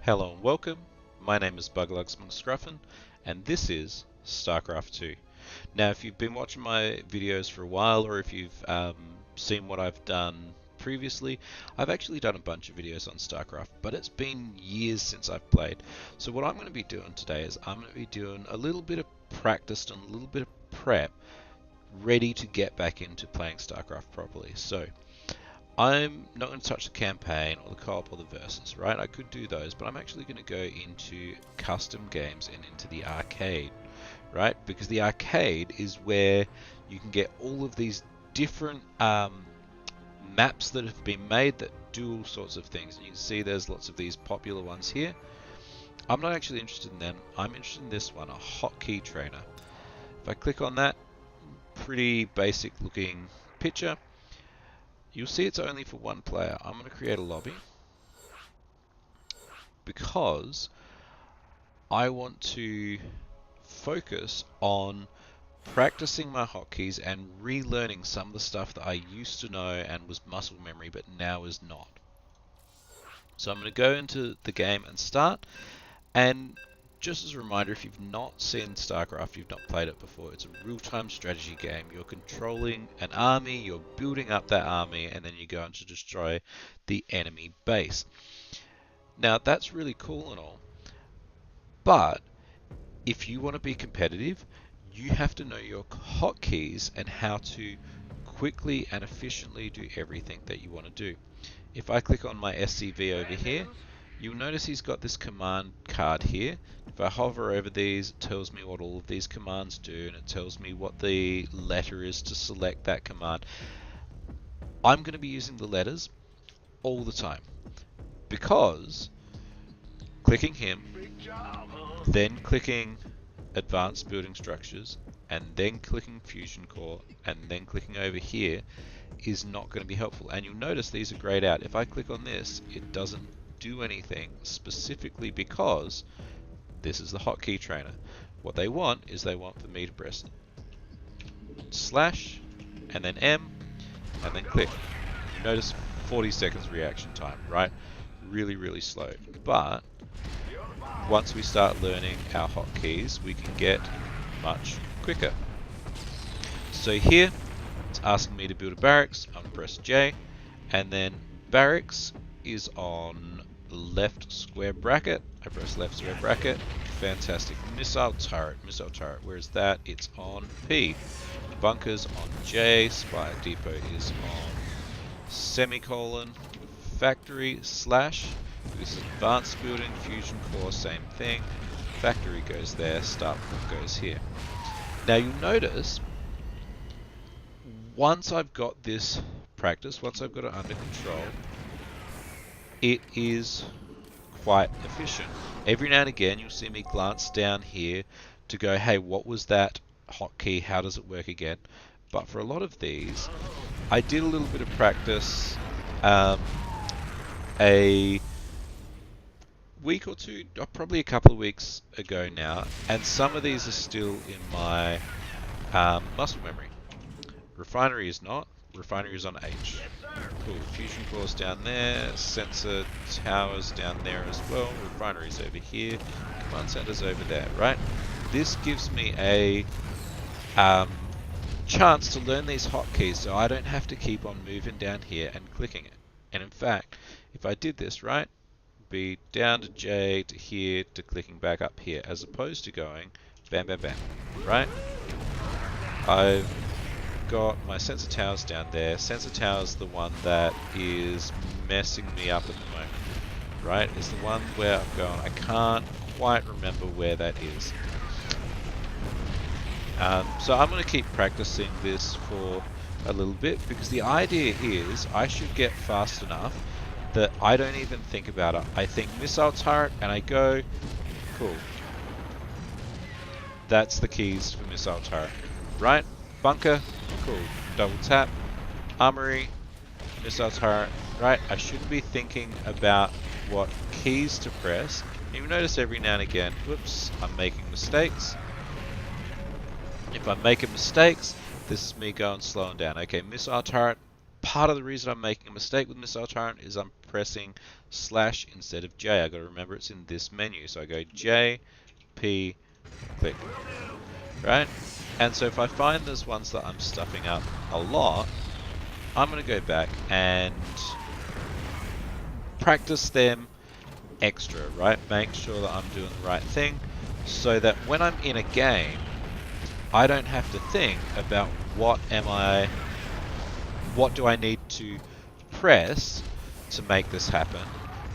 Hello and welcome, my name is Buglugsmunscruffin and this is Starcraft 2. Now if you've been watching my videos for a while or if you've seen what I've done previously, I've actually done a bunch of videos on Starcraft, but it's been years since I've played. So what I'm going to be doing today is I'm going to be doing a little bit of practice and a little bit of prep ready to get back into playing Starcraft properly. So I'm not going to touch the campaign or the co-op or the versus, right? I could do those, but I'm actually going to go into custom games and into the arcade, right? Because the arcade is where you can get all of these different maps that have been made that do all sorts of things. And you can see there's lots of these popular ones here. I'm not actually interested in them. I'm interested in this one, a hotkey trainer. If I click on that, pretty basic looking picture. You'll see it's only for one player. I'm going to create a lobby because I want to focus on practicing my hotkeys and relearning some of the stuff that I used to know and was muscle memory but now is not. So I'm going to go into the game and start, and just as a reminder, if you've not seen Starcraft, you've not played it before, it's a real-time strategy game. You're controlling an army, you're building up that army, and then you're going to destroy the enemy base. Now, that's really cool and all, but if you want to be competitive, you have to know your hotkeys and how to quickly and efficiently do everything that you want to do. If I click on my SCV over here, you'll notice he's got this command card here. If I hover over these, it tells me what all of these commands do, and it tells me what the letter is to select that command. I'm going to be using the letters all the time because clicking him, then clicking advanced building structures, and then clicking fusion core, and then clicking over here is not going to be helpful. And you'll notice these are grayed out. If I click on this, it doesn't do anything, specifically because this is the hotkey trainer. What they want is they want for me to press slash and then M and then click. You notice 40 seconds reaction time, right? Really slow. But once we start learning our hotkeys, we can get much quicker. So here it's asking me to build a barracks. I'm going to press J, and then barracks is on left square bracket. I press left square bracket. Fantastic. Missile turret. Where is that? It's on P. Bunkers on J. Spire depot is on semicolon. Factory slash. This is advanced building. Fusion core, same thing. Factory goes there. Start goes here. Now you'll notice once I've got this practice, once I've got it under control, it is quite efficient. Every now and again you'll see me glance down here to go, hey, what was that hotkey? How does it work again? But for a lot of these, I did a little bit of practice a week or two, probably a couple of weeks ago now, and some of these are still in my muscle memory. Refinery is not. Refinery is on H. Cool. Fusion cores down there. Sensor towers down there as well. Refineries over here. Command centers over there, right? This gives me a chance to learn these hotkeys so I don't have to keep on moving down here and clicking it. And in fact, if I did this, right, be down to J to here to clicking back up here as opposed to going bam, bam, bam, right? I've got my sensor towers down there. Sensor tower's the one that is messing me up at the moment, right? It's the one where I'm going, I can't quite remember where that is. So I'm going to keep practicing this for a little bit because the idea is I should get fast enough that I don't even think about it. I think missile turret and I go, cool. That's the keys for missile turret, right? Bunker, cool. Double tap. Armory, missile turret, right? I shouldn't be thinking about what keys to press. You notice every now and again, whoops, I'm making mistakes. If I'm making mistakes, this is me going slowing down. Okay, missile turret. Part of the reason I'm making a mistake with missile turret is I'm pressing slash instead of J. I got to remember it's in this menu. So I go J, P, click, right? And so if I find there's ones that I'm stuffing up a lot, I'm going to go back and practice them extra, right? Make sure that I'm doing the right thing so that when I'm in a game, I don't have to think about what do I need to press to make this happen,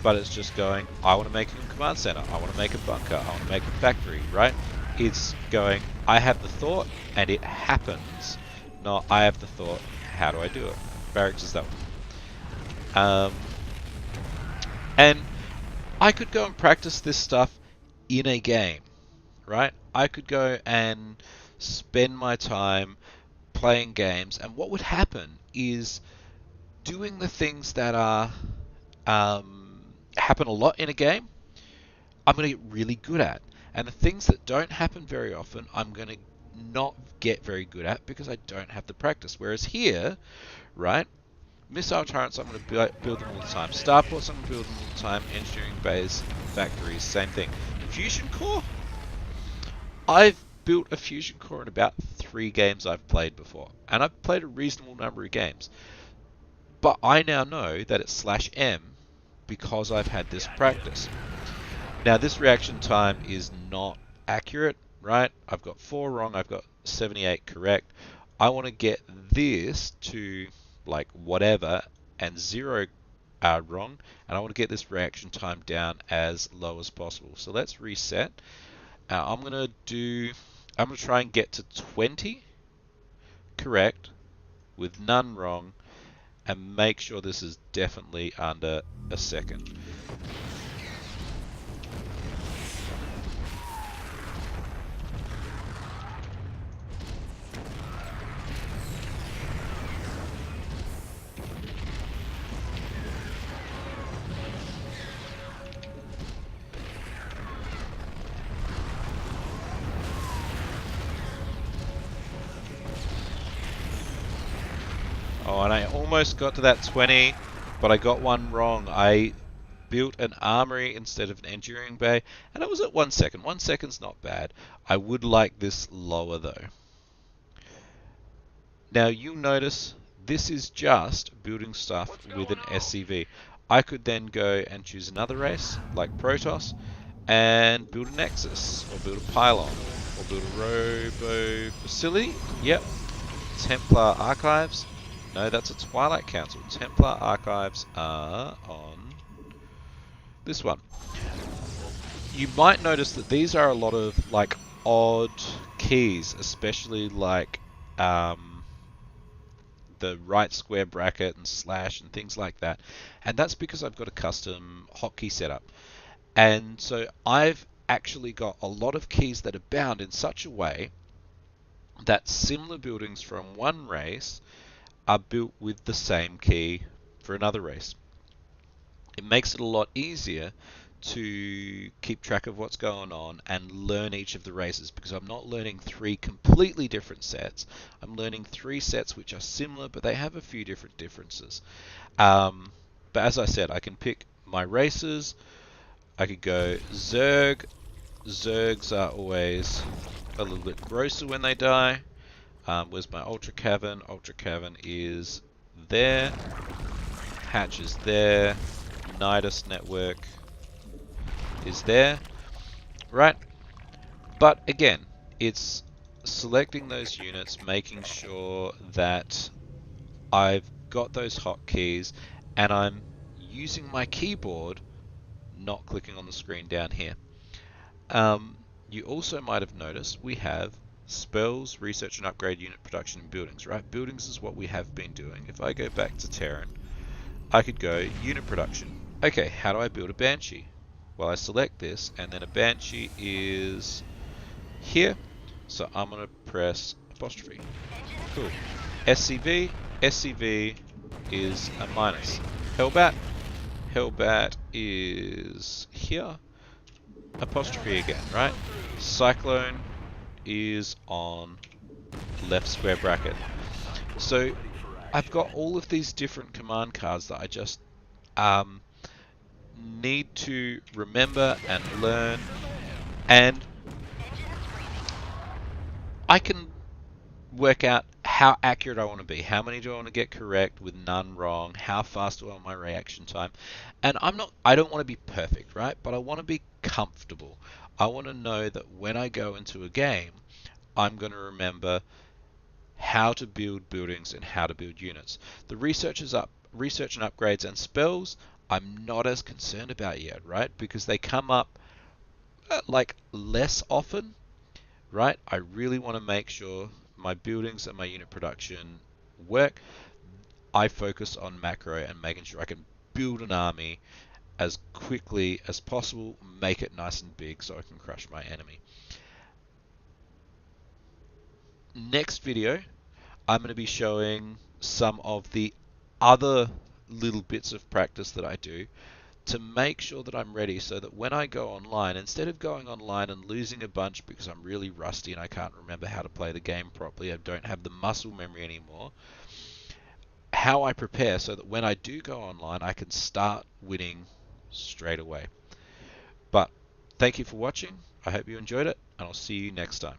but it's just going, I want to make a command center, I want to make a bunker, I want to make a factory, right? It's going, I have the thought and it happens, not I have the thought, how do I do it? Barracks is that one. And I could go and practice this stuff in a game, right? I could go and spend my time playing games, and what would happen is doing the things that are happen a lot in a game, I'm going to get really good at. And the things that don't happen very often, I'm going to not get very good at because I don't have the practice. Whereas here, right, missile turrets, I'm going to build them all the time. Starports, I'm going to build them all the time. Engineering bays, factories, same thing. Fusion core, I've built a fusion core in about 3 games I've played before. And I've played a reasonable number of games. But I now know that it's /M because I've had this practice. Now this reaction time is not accurate, right? I've got 4 wrong, I've got 78 correct. I want to get this to like whatever and 0 wrong, and I want to get this reaction time down as low as possible. So let's reset. I'm going to try and get to 20 correct with none wrong, and make sure this is definitely under a second. Oh, and I almost got to that 20, but I got one wrong. I built an armory instead of an engineering bay, and it was at 1 second. 1 second's not bad. I would like this lower though. Now you notice this is just building stuff with an SCV. I could then go and choose another race, like Protoss, and build a Nexus, or build a Pylon, or build a Robo Facility. Yep. Templar Archives. No, that's a Twilight Council. Templar Archives are on this one. You might notice that these are a lot of like odd keys, especially like the right square bracket and slash and things like that. And that's because I've got a custom hotkey setup. And so I've actually got a lot of keys that are bound in such a way that similar buildings from one race are built with the same key for another race. It makes it a lot easier to keep track of what's going on and learn each of the races, because I'm not learning 3 completely different sets. I'm learning 3 sets which are similar, but they have a few different differences. But as I said, I can pick my races. I could go Zerg. Zergs are always a little bit grosser when they die. Where's my Ultra Cavern? Ultra Cavern is there. Hatch is there. Nidus Network is there. Right? But again, it's selecting those units, making sure that I've got those hotkeys, and I'm using my keyboard, not clicking on the screen down here. You also might have noticed we have spells, research and upgrade, unit production, and buildings, right? Buildings is what we have been doing. If I go back to Terran, I could go unit production. Okay, how do I build a Banshee? Well, I select this, and then a Banshee is here. So I'm going to press apostrophe. Cool. SCV. SCV is a minus. Hellbat. Hellbat is here. Apostrophe again, right? Cyclone is on left square bracket. So I've got all of these different command cards that I just um, need to remember and learn, and I can work out how accurate I want to be. How many do I want to get correct with none wrong? How fast do I want my reaction time? And I don't want to be perfect, right? But I want to be comfortable. I want to know that when I go into a game, I'm going to remember how to build buildings and how to build units. The research and upgrades and spells, I'm not as concerned about yet, right? Because they come up like less often, right? I really want to make sure my buildings and my unit production work. I focus on macro and making sure I can build an army as quickly as possible, make it nice and big so I can crush my enemy. Next video, I'm going to be showing some of the other little bits of practice that I do to make sure that I'm ready so that when I go online, instead of going online and losing a bunch because I'm really rusty and I can't remember how to play the game properly, I don't have the muscle memory anymore, how I prepare so that when I do go online, I can start winning straight away. But thank you for watching. I hope you enjoyed it, and I'll see you next time.